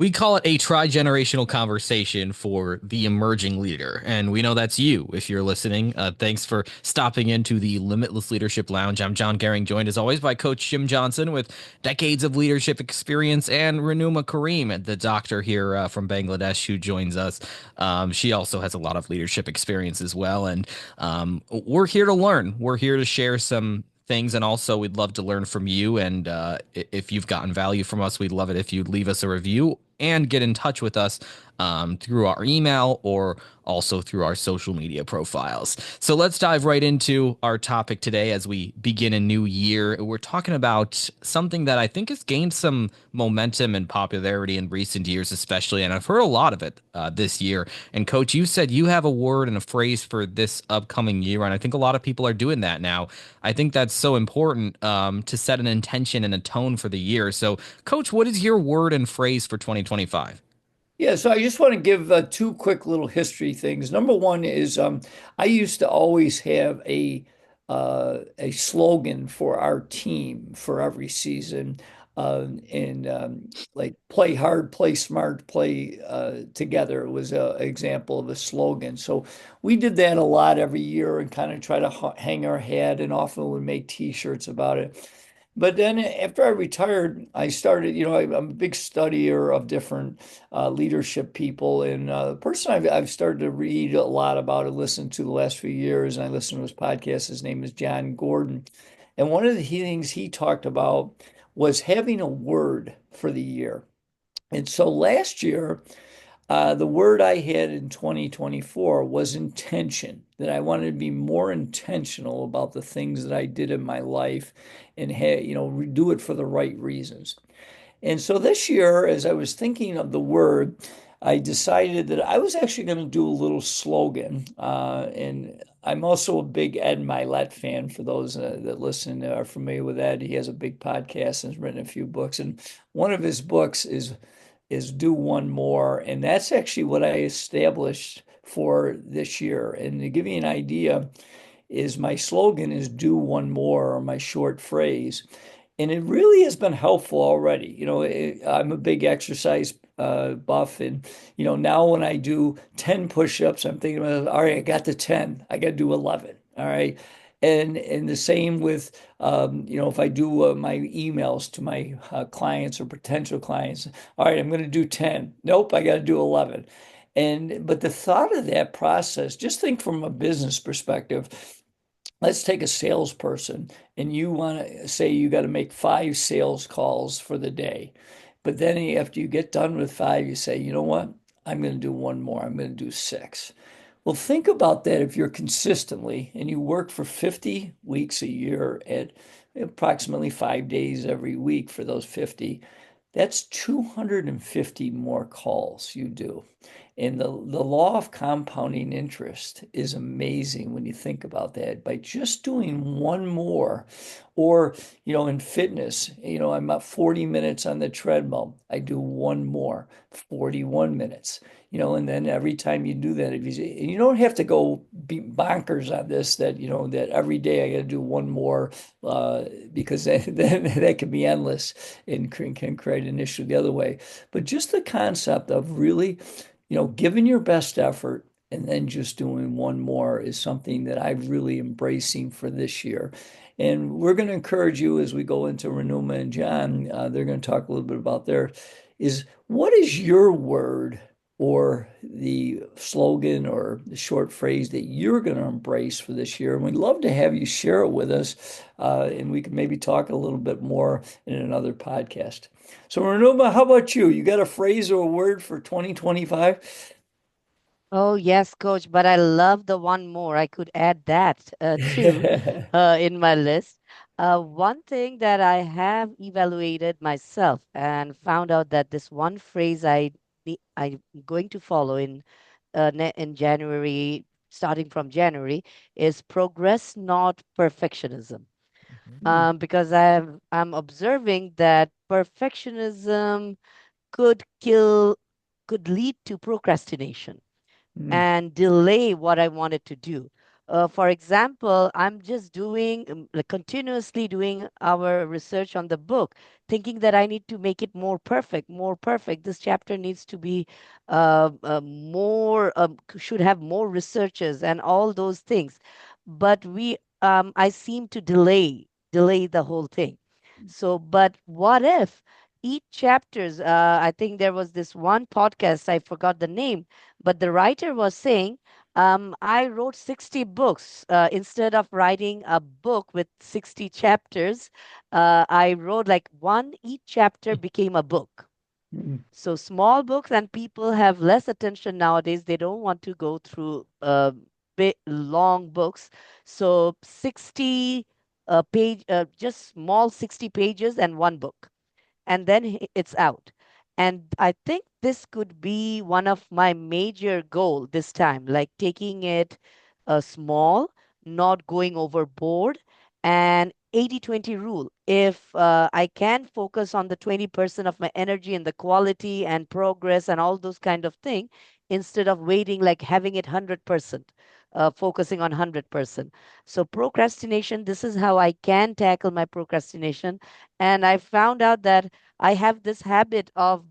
We call it a tri-generational conversation for the emerging leader. And we know that's you if you're listening. Thanks for stopping into the Limitless Leadership Lounge. I'm Jon Goehring, joined as always by Coach Jim Johnson with decades of leadership experience, and Rehnuma Karim, the doctor here from Bangladesh, who joins us. She also has a lot of leadership experience as well. And we're here to learn. We're here to share some things, and also we'd love to learn from you, and if you've gotten value from us, we'd love it if you'd leave us a review and get in touch with us through our email or also through our social media profiles. So let's dive right into our topic today as we begin a new year. We're talking about something that I think has gained some momentum and popularity in recent years, especially, and I've heard a lot of it this year. And Coach, you said you have a word and a phrase for this upcoming year, and I think a lot of people are doing that now. I think that's so important to set an intention and a tone for the year. So, Coach, what is your word and phrase for 2025? Yeah, so I just want to give two quick little history things. Number one is I used to always have a slogan for our team for every season, and like play hard, play smart, play together was an example of a slogan. So we did that a lot every year and kind of try to hang our hat, and often would make T-shirts about it. But then after I retired, I started, I'm a big studier of different leadership people. And the person I've started to read a lot about and listen to the last few years, and I listened to his podcast, his name is Jon Goehring. And one of the things he talked about was having a word for the year. And so last year, the word I had in 2024 was intention, that I wanted to be more intentional about the things that I did in my life and do it for the right reasons. And so this year, as I was thinking of the word, I decided that I was actually going to do a little slogan. And I'm also a big Ed Milet fan. For those that listen are familiar with Ed, he has a big podcast and has written a few books. And one of his books is do one more. And that's actually what I established for this year. And to give you an idea, is my slogan is do one more, or my short phrase. And it really has been helpful already. I'm a big exercise buff. And, now when I do 10 push-ups, I'm thinking about, all right, I got the 10, I got to do 11. All right. And the same with, if I do my emails to my clients or potential clients, all right, I'm going to do 10. Nope, I got to do 11. But the thought of that process, just think from a business perspective. Let's take a salesperson, and you want to say you got to make 5 sales calls for the day. But then after you get done with 5, you say, you know what? I'm going to do one more. I'm going to do 6. Well, think about that if you're consistently and you work for 50 weeks a year at approximately 5 days every week for those 50. That's 250 more calls you do. And the law of compounding interest is amazing when you think about that. By just doing one more, or, in fitness, I'm at 40 minutes on the treadmill. I do one more, 41 minutes, and then every time you do that, if you don't have to go be bonkers on this, that every day I got to do one more, because then that can be endless and can create an issue the other way. But just the concept of really, giving your best effort and then just doing one more is something that I'm really embracing for this year. And we're going to encourage you as we go into Renuma and John. They're going to talk a little bit about what is your word or the slogan or the short phrase that you're going to embrace for this year? And we'd love to have you share it with us, and we can maybe talk a little bit more in another podcast. So, Renuma, how about you? You got a phrase or a word for 2025? Oh, yes, coach, but I love the one more. I could add that too in my list. One thing that I have evaluated myself and found out that this one phrase I'm going to follow in January, starting from January, is progress, not perfectionism. Because I'm observing that perfectionism could could lead to procrastination Hmm. and delay what I wanted to do. For example, I'm just doing like continuously doing our research on the book, thinking that I need to make it more perfect, more perfect. This chapter needs to be more should have more researchers and all those things. But I seem to delay the whole thing. So, but what if each chapters? I think there was this one podcast, I forgot the name, but the writer was saying, I wrote 60 books. Instead of writing a book with 60 chapters, I wrote like one, each chapter became a book. Mm. So small books, and people have less attention nowadays. They don't want to go through big, long books. So 60 just small 60 pages and one book, and then it's out. And I think this could be one of my major goal this time, like taking it small, not going overboard, and 80/20 rule. If I can focus on the 20% of my energy and the quality and progress and all those kind of thing, instead of waiting like having it 100%, focusing on 100%. So procrastination, this is how I can tackle my procrastination. And I found out that I have this habit of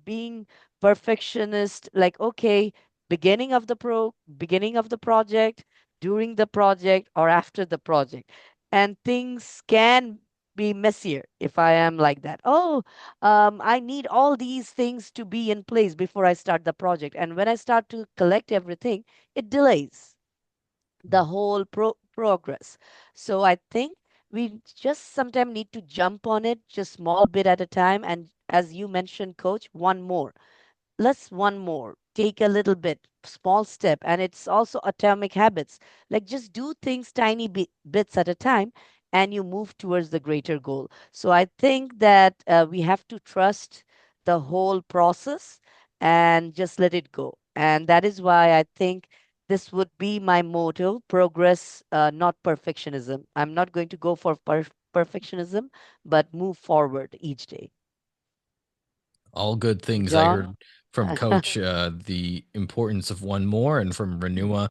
being perfectionist, like, okay, beginning of the project, during the project, or after the project. And things can be messier if I am like that. Oh, I need all these things to be in place before I start the project. And when I start to collect everything, it delays the whole progress. So I think we just sometimes need to jump on it just small bit at a time. And as you mentioned, coach, one more. Let's one more. Take a little bit, small step. And it's also atomic habits. Like just do things tiny bits at a time and you move towards the greater goal. So I think that we have to trust the whole process and just let it go. And that is why I think this would be my motto: progress, not perfectionism. I'm not going to go for perfectionism, but move forward each day. All good things. I John? heard from Coach the importance of one more, and from Mm, Rehnuma.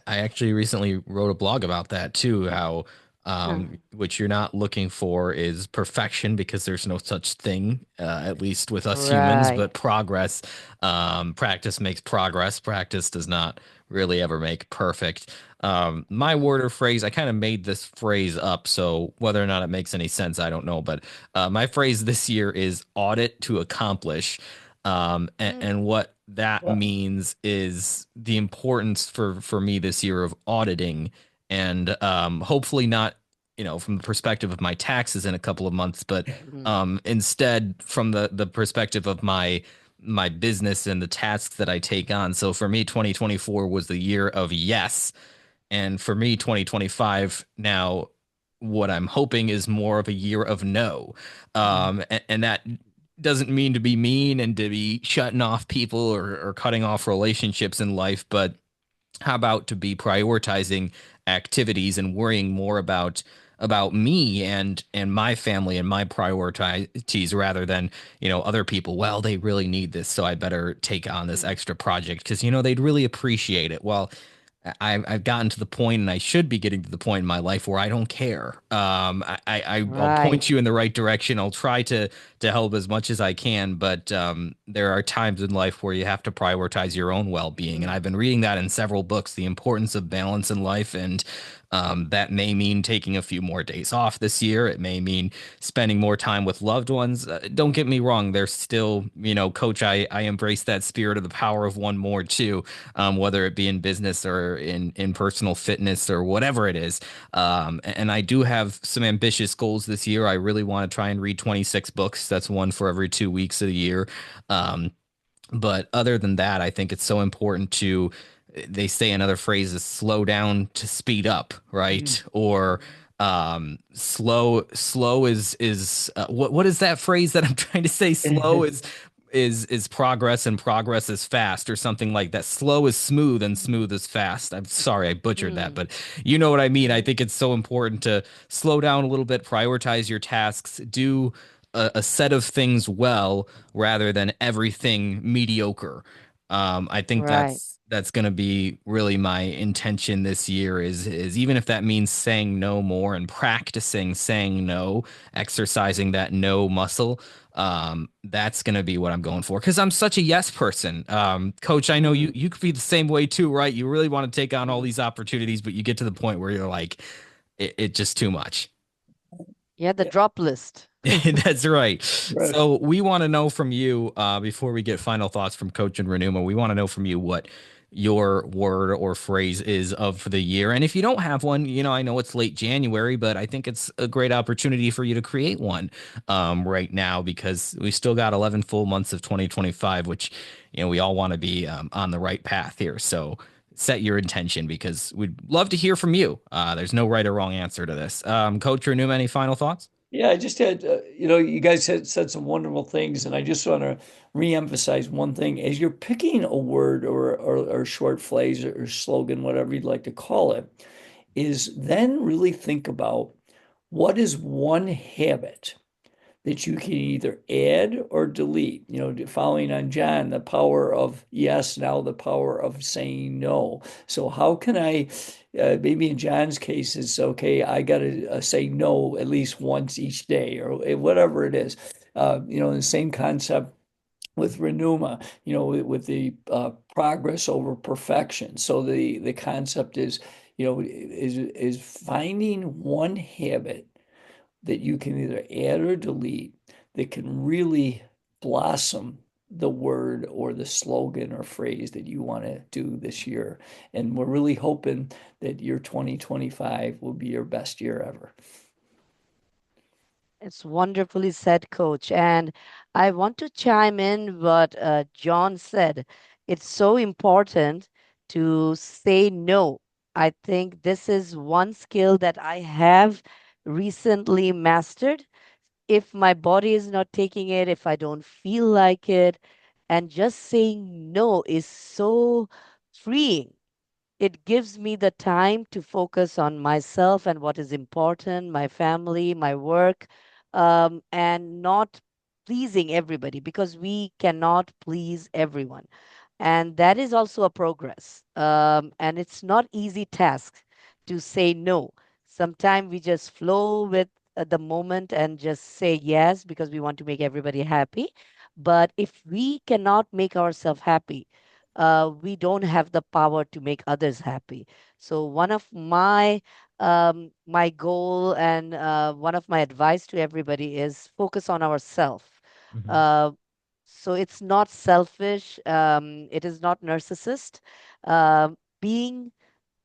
I actually recently wrote a blog about that too, how uh, what you're not looking for is perfection, because there's no such thing, at least with us humans, right. but progress. Practice makes progress. Practice does not really ever make perfect. My word or phrase, I kind of made this phrase up, so whether or not it makes any sense, I don't know. But my phrase this year is audit to accomplish. Mm, And what that Well, means is the importance for me this year of auditing, and hopefully not, from the perspective of my taxes in a couple of months, but mm, instead from the perspective of my business and the tasks that I take on. So for me, 2024 was the year of yes. And for me, 2025 now, what I'm hoping is more of a year of no. mm, And that doesn't mean to be mean and to be shutting off people, or cutting off relationships in life, but how about to be prioritizing activities and worrying more about me and my family and my priorities, rather than other people. Well, they really need this, so I better take on this mm, extra project because they'd really appreciate it. Well, I've gotten to the point, and I should be getting to the point in my life where I don't care. I'll right. point you in the right direction. I'll try to help as much as I can, but there are times in life where you have to prioritize your own well-being. And Mm, I've been reading that in several books, the importance of balance in life, and that may mean taking a few more days off this year. It may mean spending more time with loved ones. Don't get me wrong. There's still, coach, I embrace that spirit of the power of one more too, whether it be in business or in personal fitness or whatever it is. And I do have some ambitious goals this year. I really want to try and read 26 books. That's one for every 2 weeks of the year. Um, but other than that, I think it's so important to, they say another phrase is slow down to speed up, mm. right? Or slow is what is that phrase that I'm trying to say? Slow is progress, and progress is fast, or something like that. Slow is smooth, and smooth is fast. I'm sorry I butchered that, mm, but you know what I mean. I mm, think it's so important to slow down a little bit, prioritize your tasks, do a set of things well, rather than everything mediocre. I think Right. that's going to be really my intention this year is even if that means saying no more and practicing saying no, exercising that no muscle. That's going to be what I'm going for because I'm such a yes person. Coach, I know Mm, you could be the same way too, right? You really want to take on all mm. these opportunities, but you get to the point where you're like, it just too much. Yeah, the Yeah, drop list. That's right. right. So we want to know from you, before we get final thoughts from Coach and Renuma, we want to know from you what your word or phrase is of the year. And if you don't have one, I know it's late January, but I think it's a great opportunity for you to create one right now because we still got 11 full months of 2025, which, we all want to be on the right path here. So set your intention because we'd love to hear from you. There's no right or wrong answer to this. Coach Renuma, any final thoughts? Yeah, I just had, you guys had said some wonderful things, and I just want to reemphasize one thing. As you're picking a word or short phrase or slogan, whatever you'd like to call it, is then really think about what is one habit that you can either add or delete. Following on John, the power of yes, now the power of saying no. So how can I, maybe in John's case, it's okay, I got to say no at least once each day or whatever it is. The same concept with Rehnuma, with the progress over perfection. So the concept is finding one habit that you can either add or delete that can really blossom the word or the slogan or phrase that you want to do this year. And we're really hoping that your 2025 will be your best year ever. It's wonderfully said, Coach. And I want to chime in what John said. It's so important to say no. I think this is one skill that I have recently mastered. If my body is not taking it, if I don't feel like it, and just saying no is so freeing. It gives me the time to focus on myself and what is important, my family, my work, and not pleasing everybody because we cannot please everyone. And that is also a progress. And it's not easy task to say no. Sometimes we just flow with the moment and just say yes because we want to make everybody happy. But if we cannot make ourselves happy, we don't have the power to make others happy. So one of my goal and one of my advice to everybody is focus on ourselves. Mhm. Uh, so it's not selfish. It is not narcissist. Being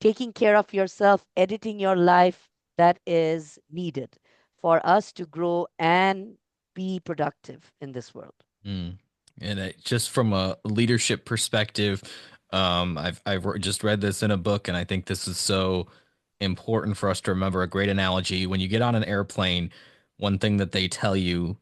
taking care of yourself, editing your life, that is needed for us to grow and be productive in this world. Mm. And just from a leadership perspective, just read this in a book, and I think this is so important for us to remember. A great analogy: when you get on an airplane, one thing that they tell you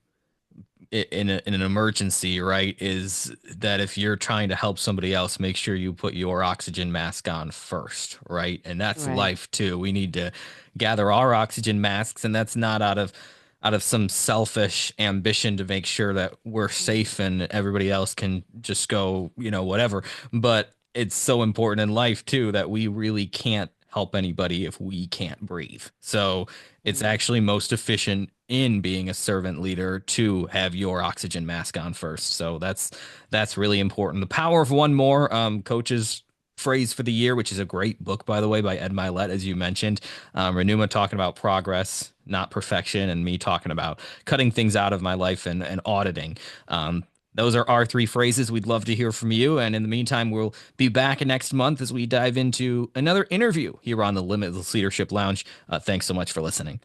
in an emergency, right, is that if you're trying to help somebody else, make sure you put your oxygen mask on first, right? And that's Right. life too. We need to gather our oxygen masks, and that's not out of some selfish ambition to make sure that we're Mm, safe and everybody else can just go, whatever. But it's so important in life too that we really can't help anybody if we can't breathe. So it's mm. actually most efficient in being a servant leader to have your oxygen mask on first. So that's really important. The power of one more, coaches phrase for the year, which is a great book, by the way, by Ed Milet, as you mentioned. Renuma talking about progress, not perfection, and me talking about cutting things out of my life and auditing. Those are our three phrases. We'd love to hear from you. And in the meantime, we'll be back next month as we dive into another interview here on the Limitless Leadership Lounge. Thanks so much for listening.